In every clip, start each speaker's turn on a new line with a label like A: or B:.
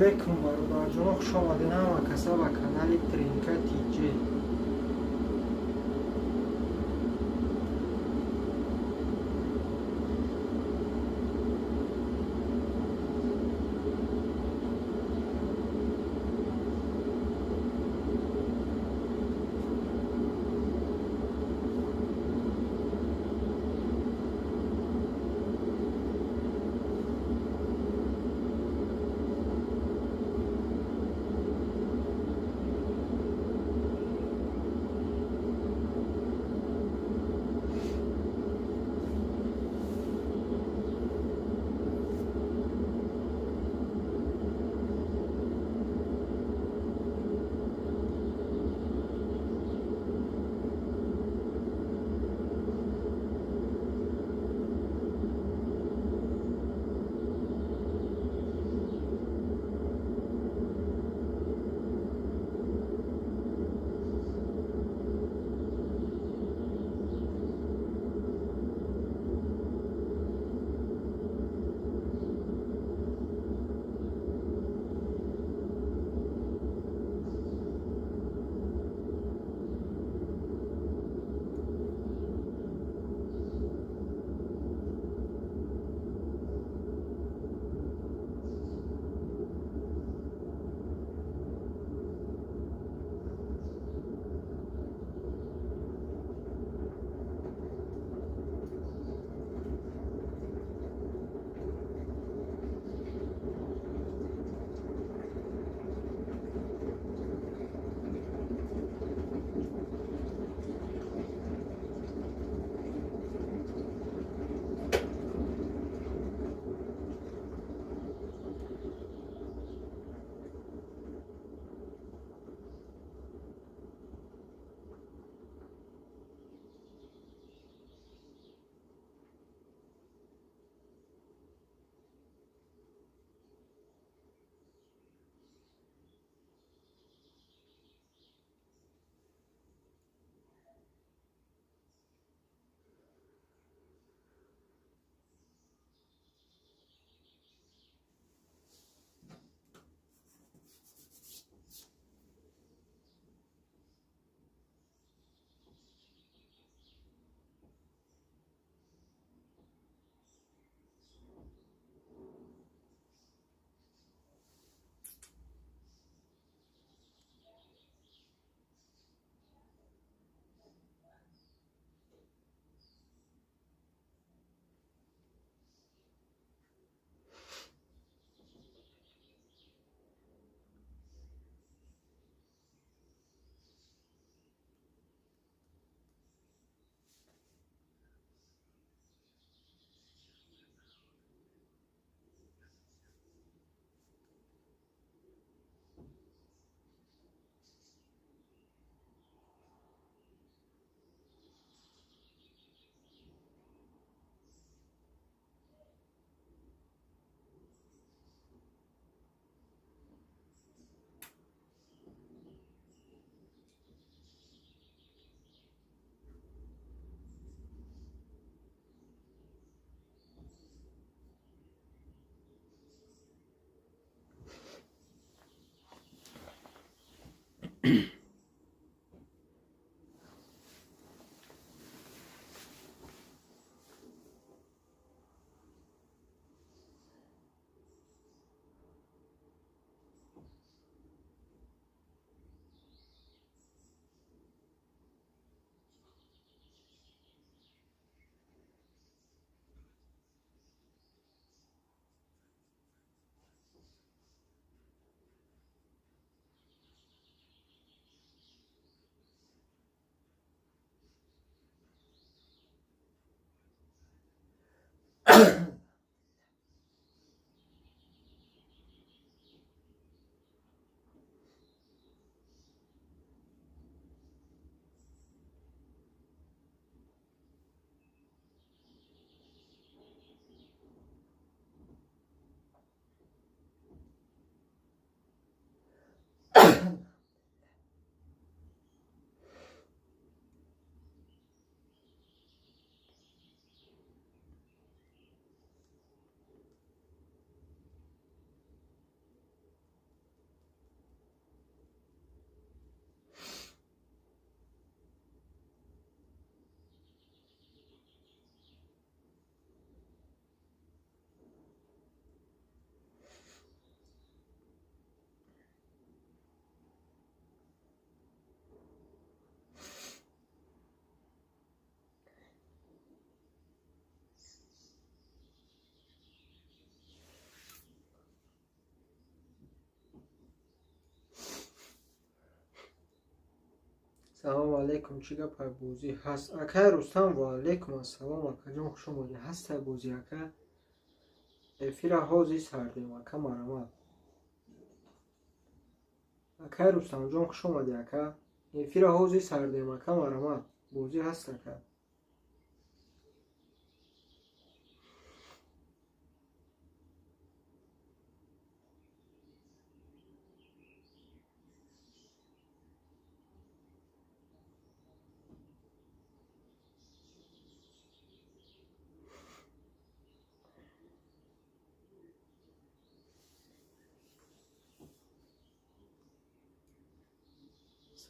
A: علیکم برادر خوش آمدین همه کسا به کانال ترینکا تیجی. салому алейкум, чӣ гапа, бозӣ ҳаст? Ака Рустам, ва алейкум ассалом. Акаҷон хуш омадӣ. Ҳаста бозӣ ака? Эфира ҳозӣ сардем ака, марамад. Ака Рустамҷон хуш омадӣ ака? Эфира ҳозӣ сардем ака, марамад. Бозӣ ҳаст ака?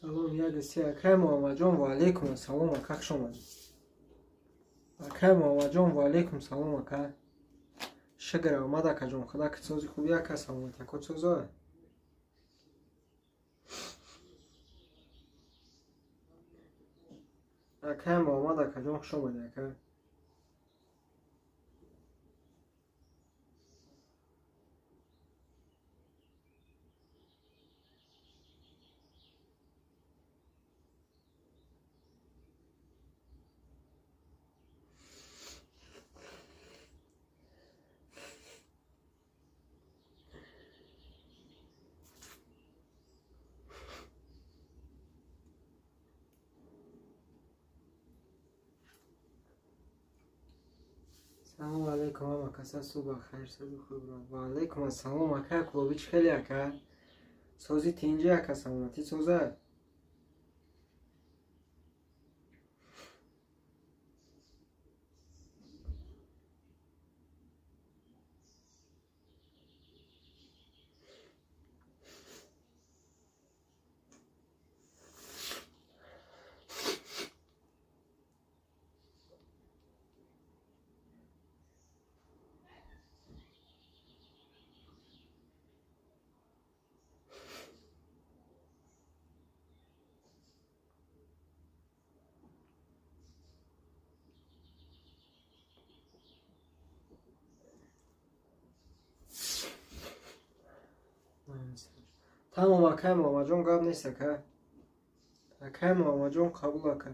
A: салом ягси акай Муҳаммадҷон, ва алейкум ассалом ака, хуш омадӣ. Акай Муҳаммадҷон, ва алейкум салом ака. Шигр омад акаҷон, худа ки сози хуби ака, саломат ака созое. Акай Муҳаммад акаҷон, хуш омадӣ ака. салому алейкум амака, субҳ хайр, сади хуб ро. Ва алейкум ассалом ака, кулоби чӣ хеле ака? Сози тинҷи ака, саломатӣ соза. Тамом акай Муҳаммадҷон, гап нест ака. Акай Муҳаммадҷон, қабул ака.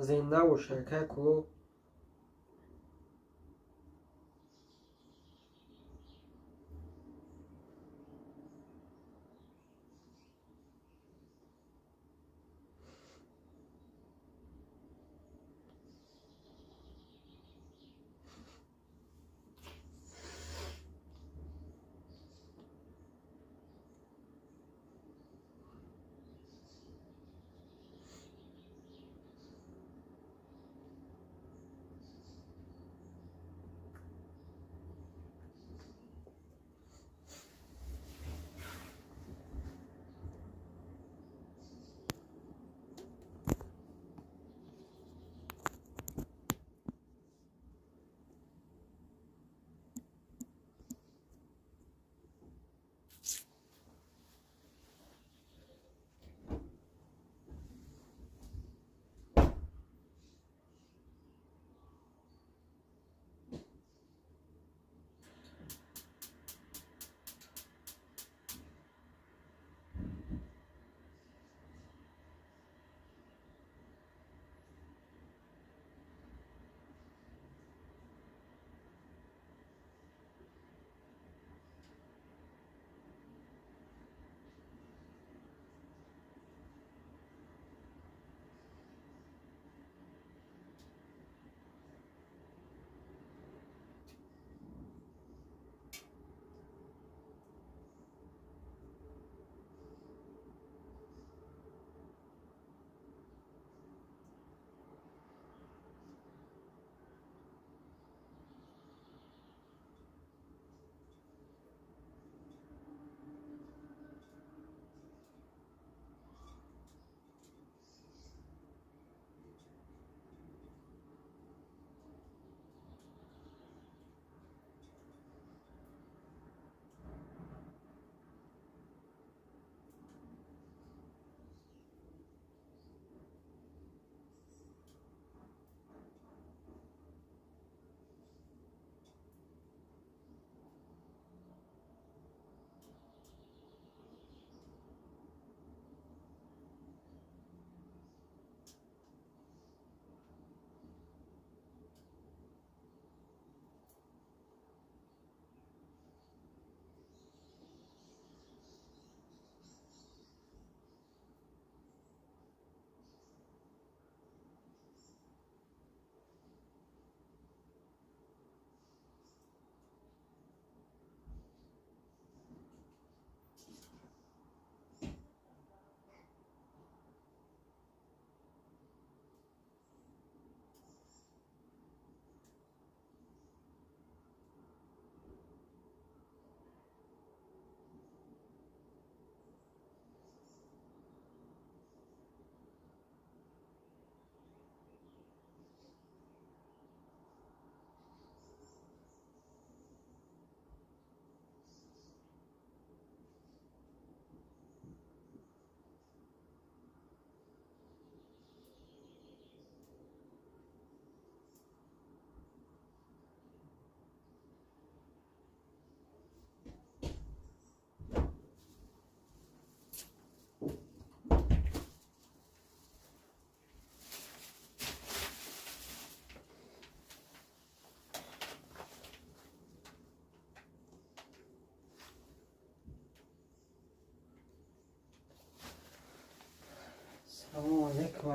A: Зинда бош акай кулоб.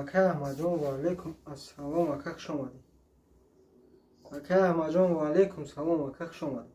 A: اکه احمد جان و علیکم السلام اکه خوش آمدید. اکه احمد جان و علیکم سلام اکه خوش آمدید.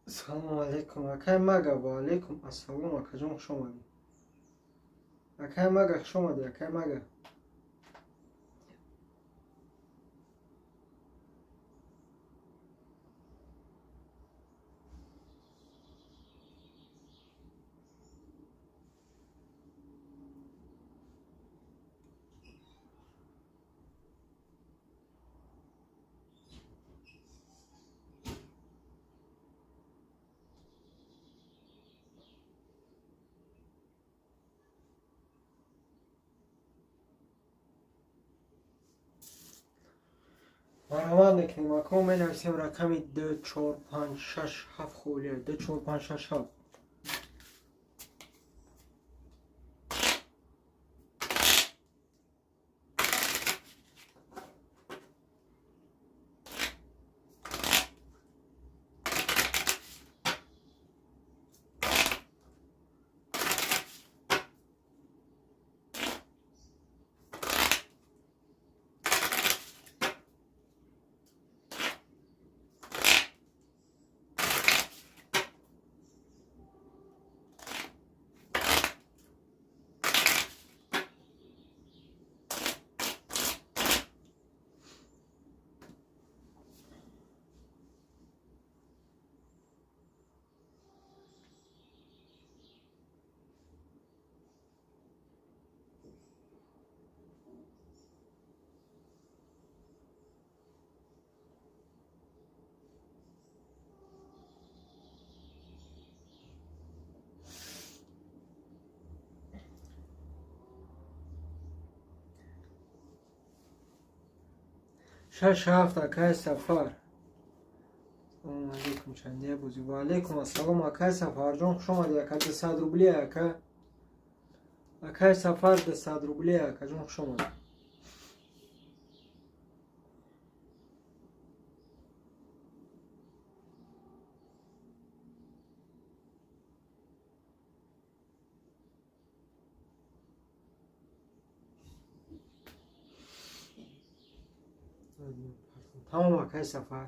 A: سلام علیکم اکه مگه و علیکم السلام اکه جان خوش آمدید. اکه مگه خوش آمدید اکه مگه. برآمد میکنیم اکه می نویسیم رقمی 2 4 5 6 7 خولیه 2 4 5 6 7. شش هفت اکه سفر. سلام علیکم چندیه بوزی و علیکم السلام اکه سفر جان خوش آمدید. اکه 200 روبلی اکه. اکه سفر 200 روبلی اکه جان خوش آمدید. تمام اکه سفر.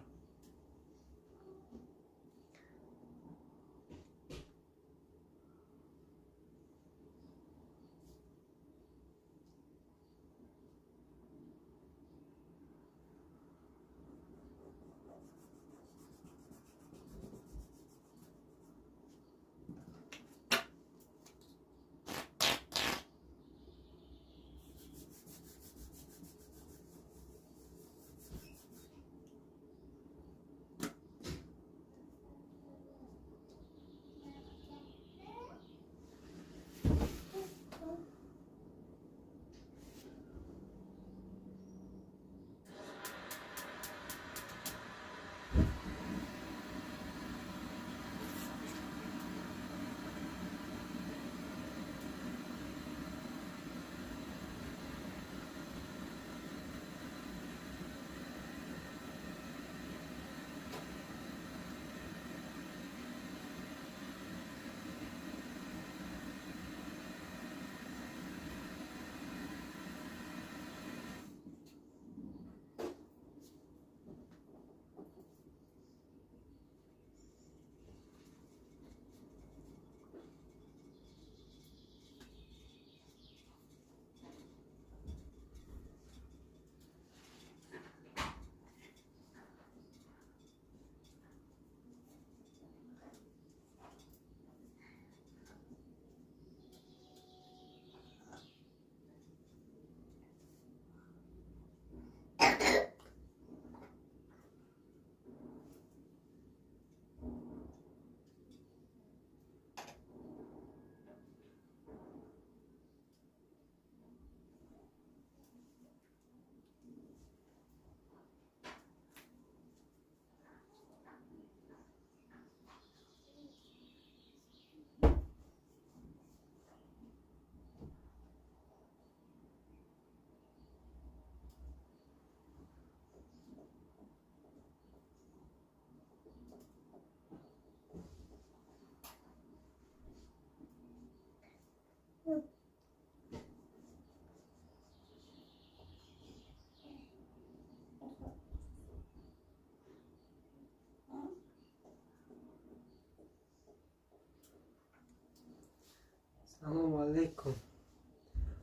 A: سلام علیکم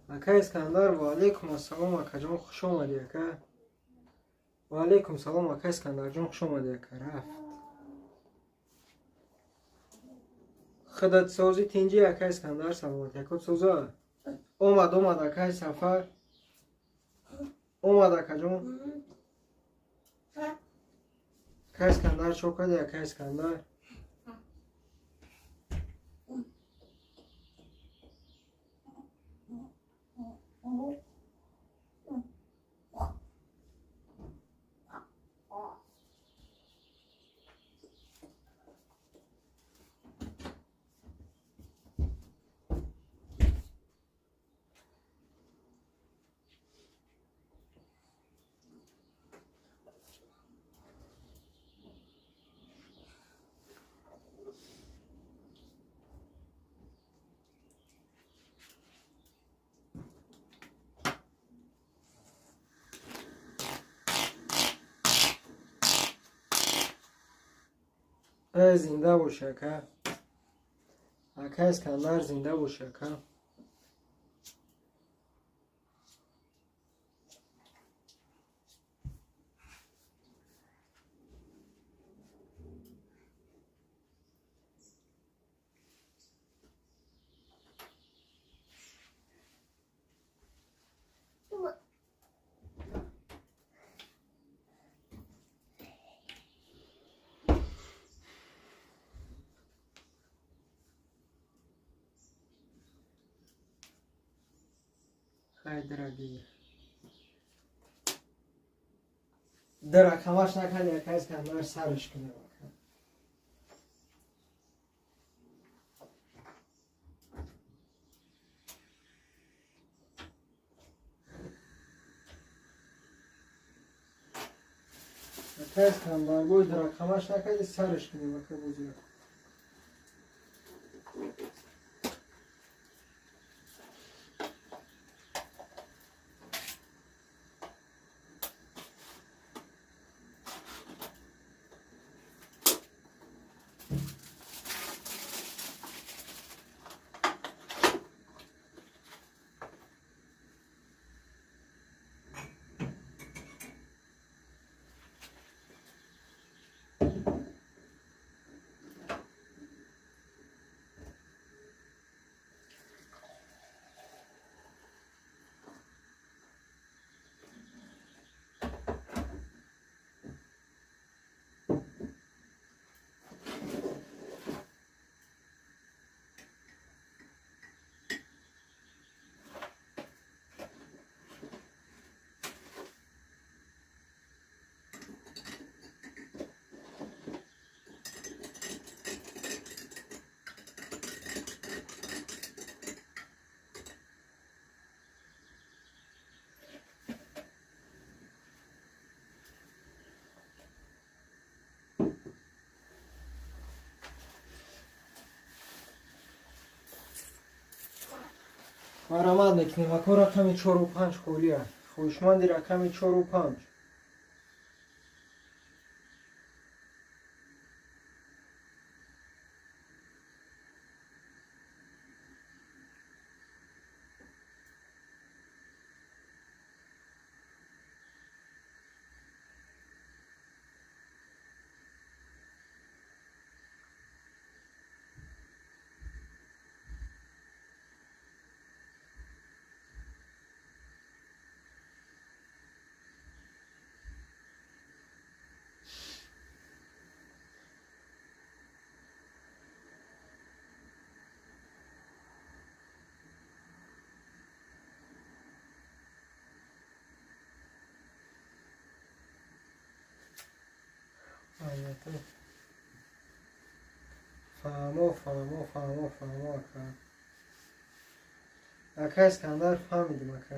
A: اکا اسکندر. و علیکم السلام اکا جان، خوش آمدی اکا. و علیکم سلام اکا اسکندر جان، خوش آمدی اکا. رفت خدت سازی تینجی اکا اسکندر. سلامتی اکا سوزا. اومد اکا سفر. اومد اکا جان. اکا اسکندر چو کدی اکا اسکندر. زنده باشه اکا. اکا اسکندر زنده باشه اکا. خیلی درگی درک همش نکنی اکا اسکندر سرش کنه اکا. اکا اسکندر گوی درک همش نکنی سرش کنه اکا بزرگ. مرامد میکنیم اکا. رقمی 4 و 5 خوریه خوشمندی. رقمی 4 و 5. فهمو اکا. اکا اسکندر فهمیدیم اکا.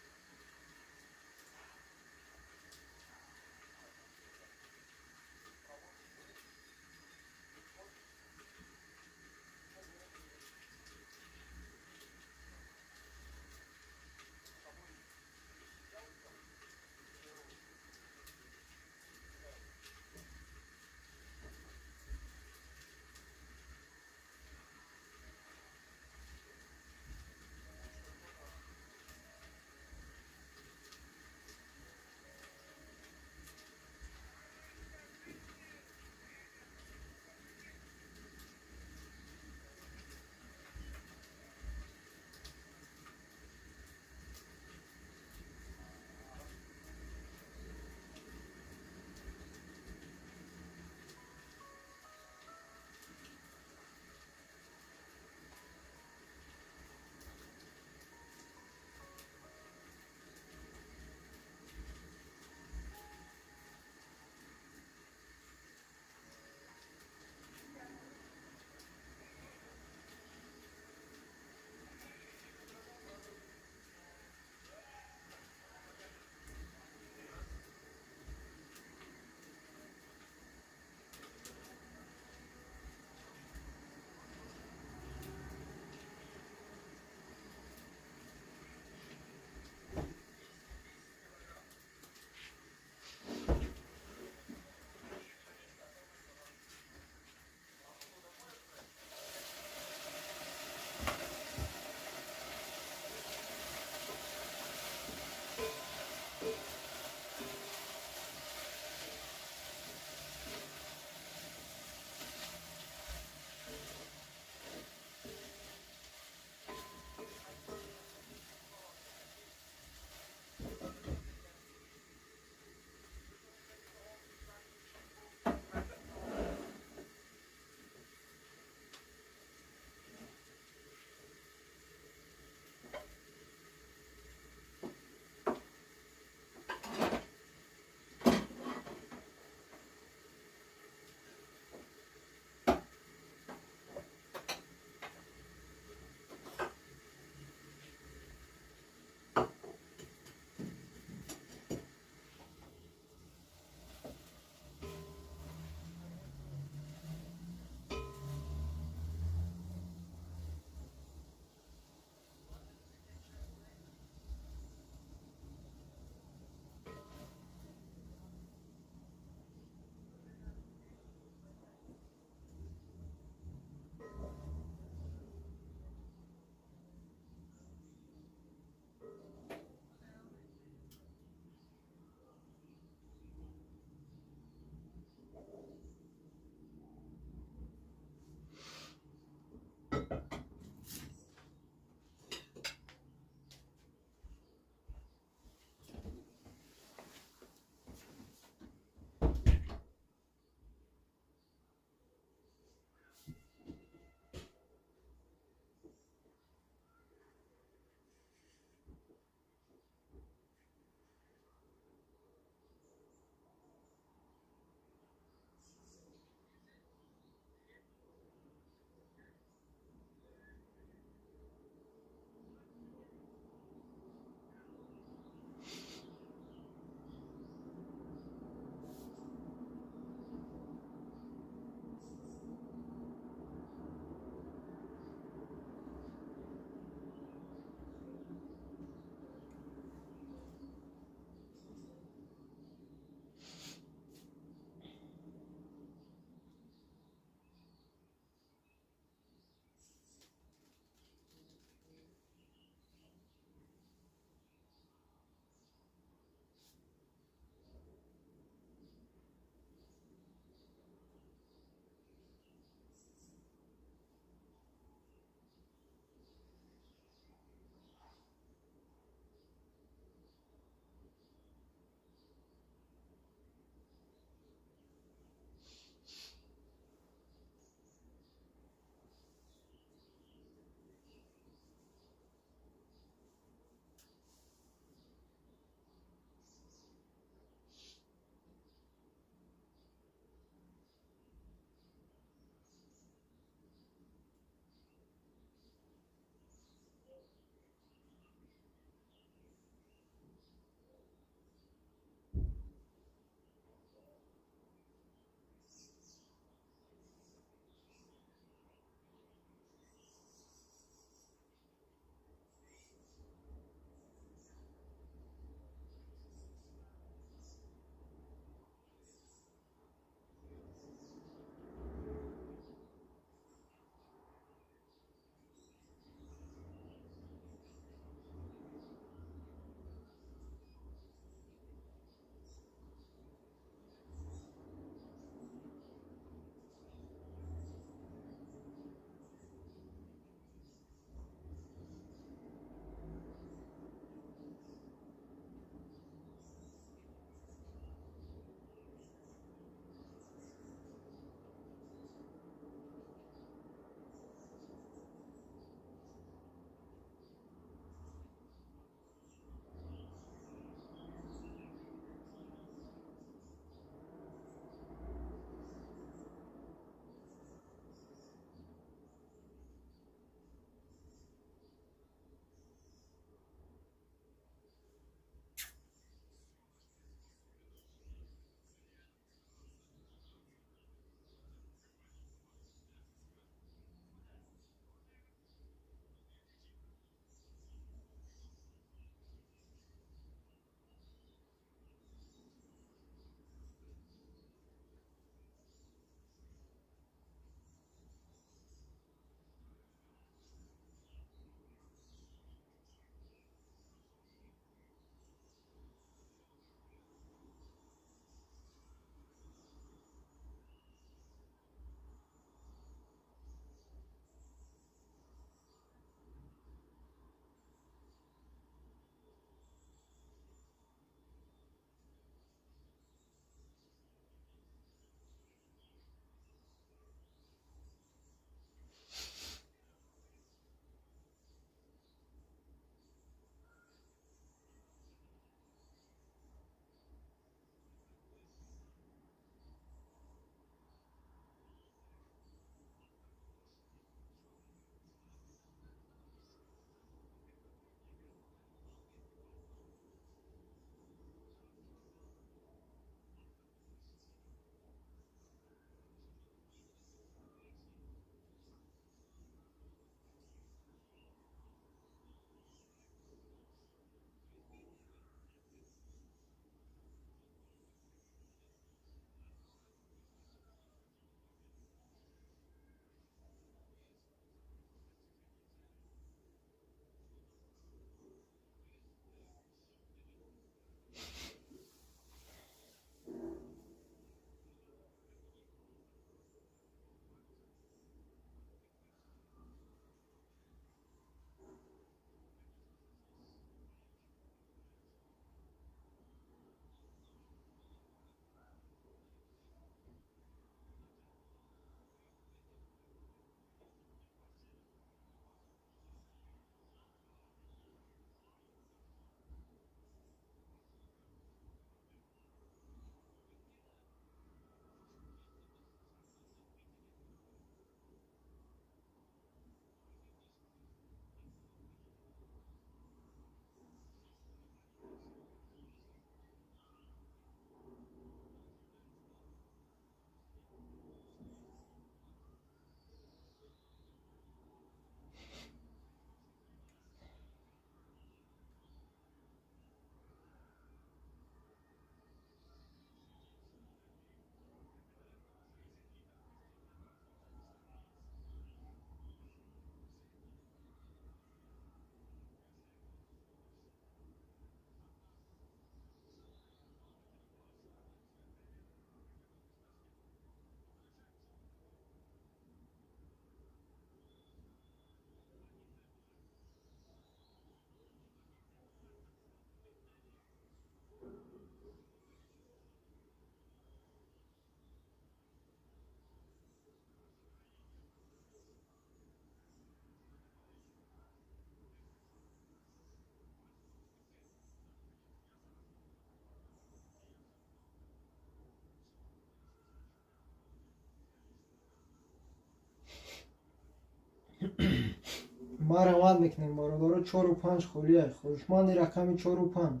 A: ما رماد میکنیم برادر 4 و 5 خولیه خوشمانی رقم 4 و 5.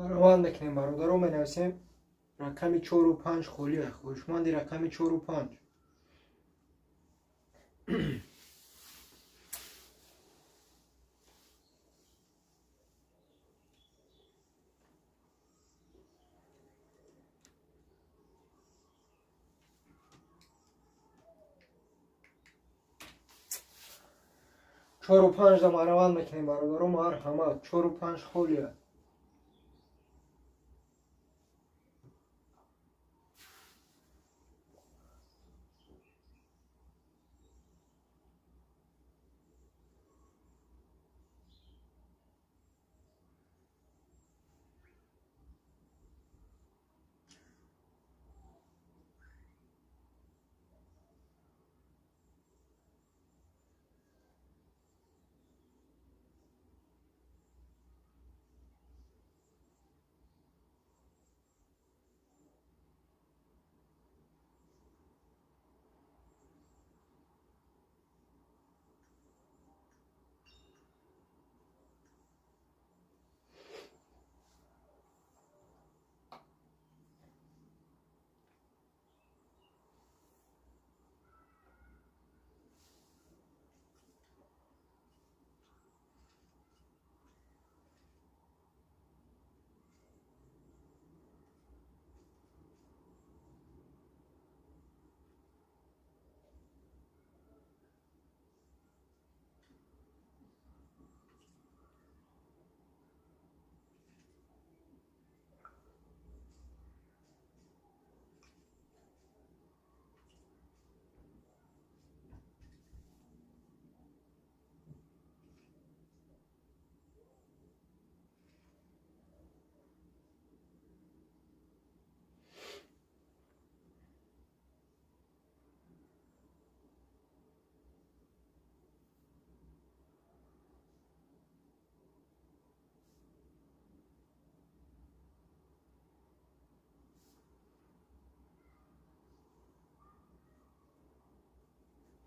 A: روان میکنیم برادرو می نویسیم رقم 4 و 5 خولیه خوشمندی رقم 4 و 5 4 و 5 دم روان میکنیم برادرو مار همه 4 و 5 خولیه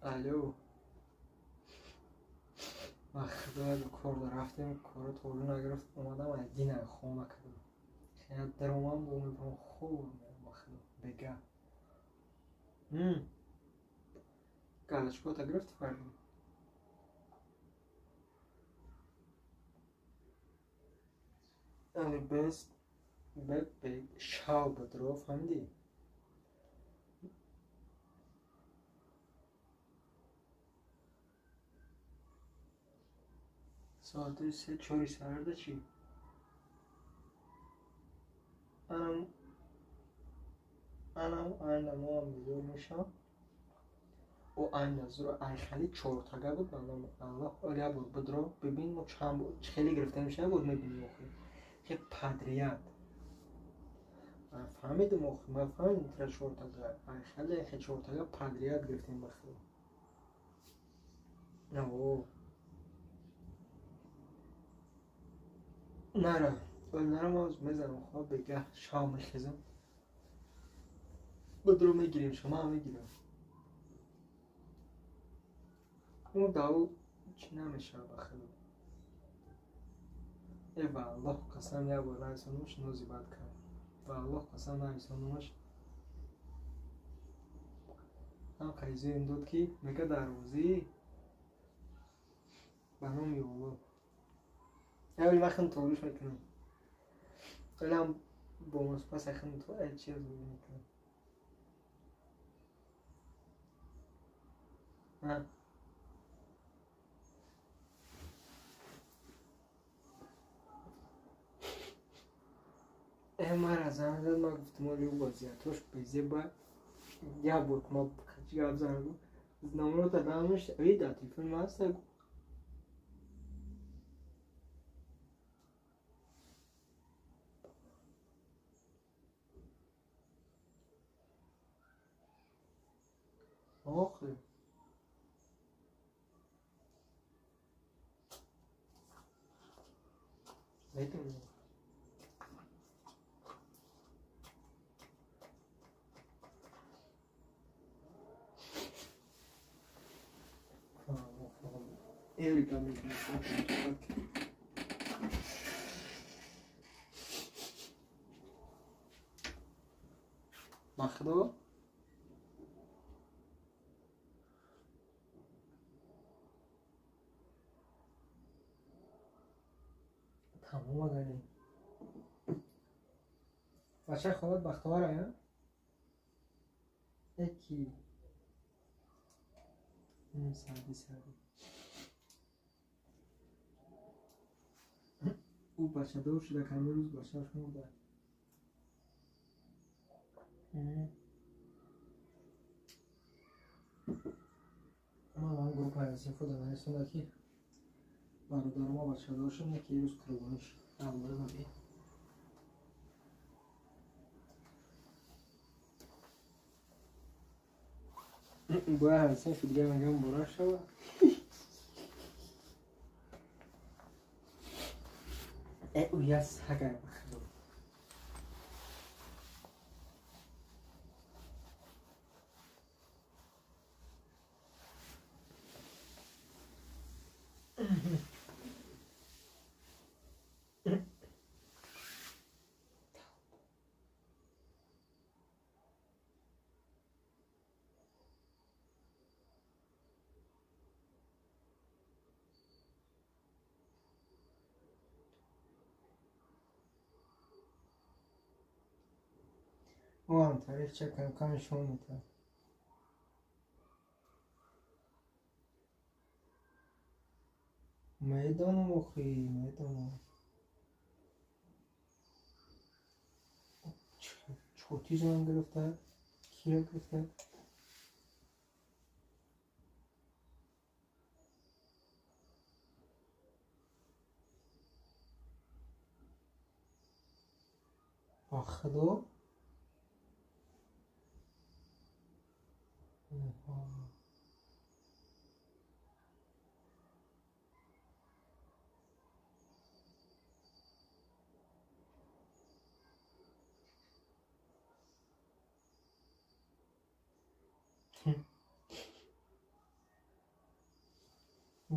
A: الو ما خدا کار رفتیم کارو طولو نگرفت اومدم از دین خونه کردم خیلی درمان بومدم خوب ما خدا بگه گلشکو تا گرفت فردیم یعنی بس به شاو بدرو فهمیدی ساعت 3 سرده چی؟ انم aynı هم میشم و aynı زور ای خیلی 4 تاگه بود الله عالیه بود بدرو ببین ما چند بود خیلی گرفته میشه بود میبینی آخه که پدریت فهمیدم آخه من فهمیدم تر 4 تاگه ای خیلی 4 تاگه پدریت گرفتیم بخیر نه نره نرم از میزنم خواه بگه شام میخیزم بدرو میگیریم شما هم میگیرم اون داو چی نمیشه بخیر ای والله قسم یا بار نایسانوش نوزی بد کرد والله قسم نایسانوش هم قیزی این دود که میگه دروازی بنام یولو اول وقتم طولوش میکنم ولی هم با مصباس اخم تو ای چیز میکنم نه ای مر از همه داد ما گفتم ولی او بازیاتوش بیزه با یا بود ما بخچی گاب زنگو نمرو تا دامش اوی داتی فیلم هست آخه میدونم Ele também. خدا تمام گلی بچه خودت بختواره یا؟ یکی سردی او بچه دور شده که روز بچهش مرده ما گروه پایسی خودم هستم که برادر ما بچه دار شده که روز قربانش اول ما بید باید هستیم که دیگه مگه هم برا شده او یس حقا بخدا او هم تاریخ چه کم شما میتونه میدانم اخی میدانم چوتی جان گرفته کیا گرفته با خدا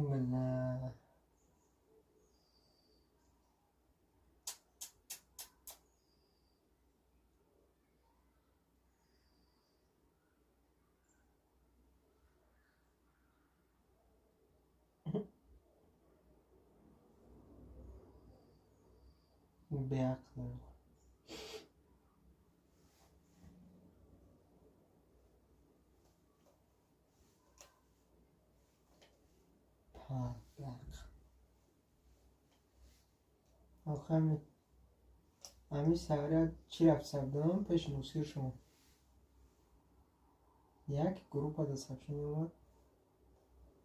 A: بله بیعقل بیعقل آخه همین سهره چی رفت سبدان پیش موسیر شما یک گروه پا دستفشن اومد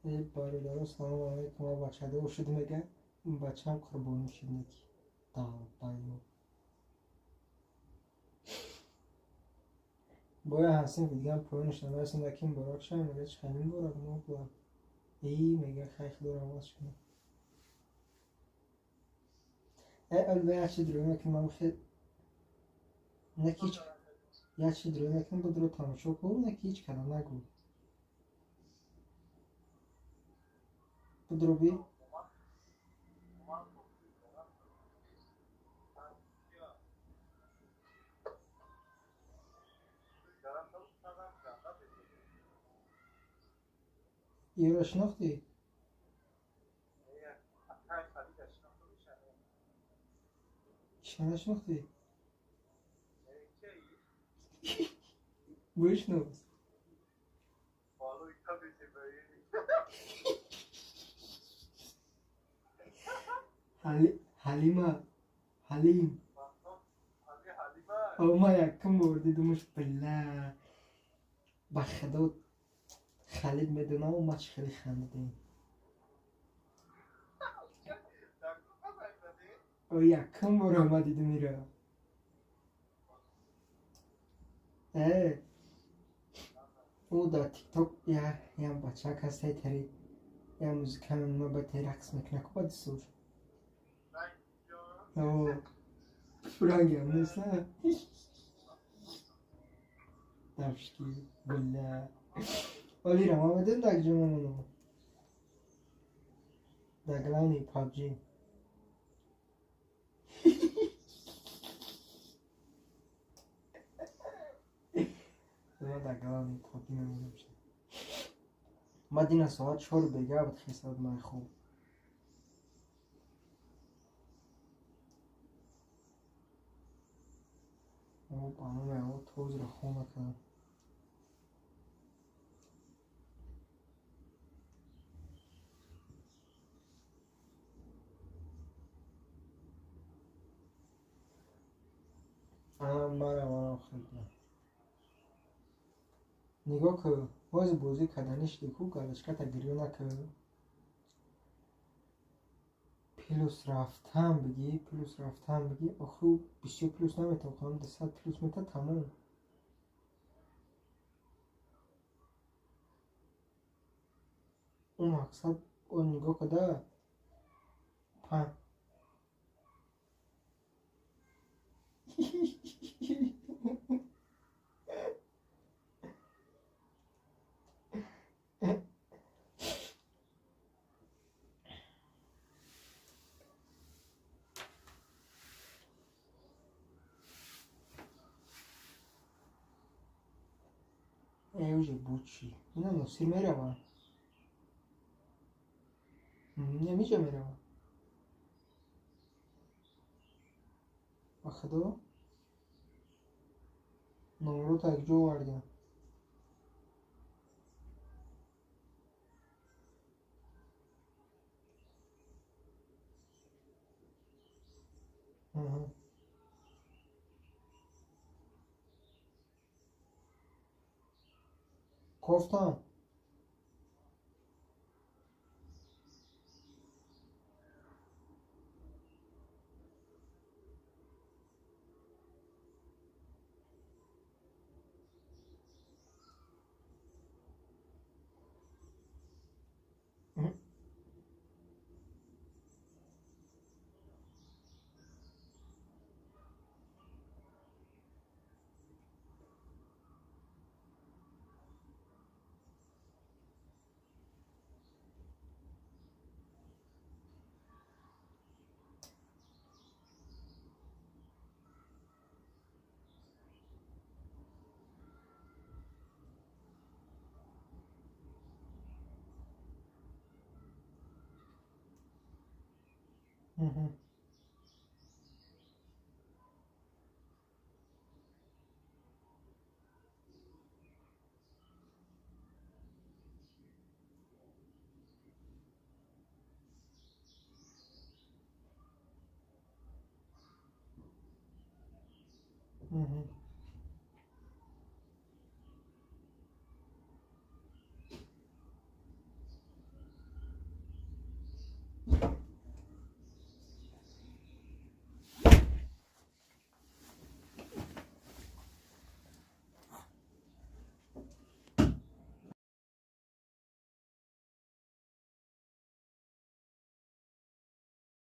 A: یه باری داره سلام علیکم ما بچه دار شد میگه این بچه هم قربانی شد نکی بایو باید هستیم که دیگه هم پایینش نمیرسیم نکیم براک شد میگه چکنیم براک ما بودم میگه خیلی دور آواز شد البته یه چی دروی میکنم من خیلی نکیچ یه چی دروی میکنم بدرو تماشا کن نکیچ کلام نگو بدرو بی یه رو شناختی؟ شنه شناختی؟ بشنو حلیم او ما یکم بردیدمش بله بخدا خالد میدونه و ما چه خیلی خندیدیم او یکم بار آمدیدم میره او در تیک توک یه بچه هسته تری یه موزیک همین ما با تی رقص میکنه که با دستور او فرنگی هم نیست نه دفشکی بله ولی رم آمدن دک جمعونو دکلانی پابجی در گلانی پاکی نمیدم شد ما دینا ساعت 4 بگه بود خیستاد من خوب او بانومه او توز رو خونه کنم منم خیلی نگاه که باز بازی کردنش دیکو گلشکت گریو نکرد پلوس رفتم بگی آخه 20 پلوس نمیتون خواهم 100 پلوس میتون تمام اون مقصد اون نگاه کده پن ایوجه بود چی اینا نصیر میروه نمیجه میروه بخدا نمرو تا یک جو وردیم گفتم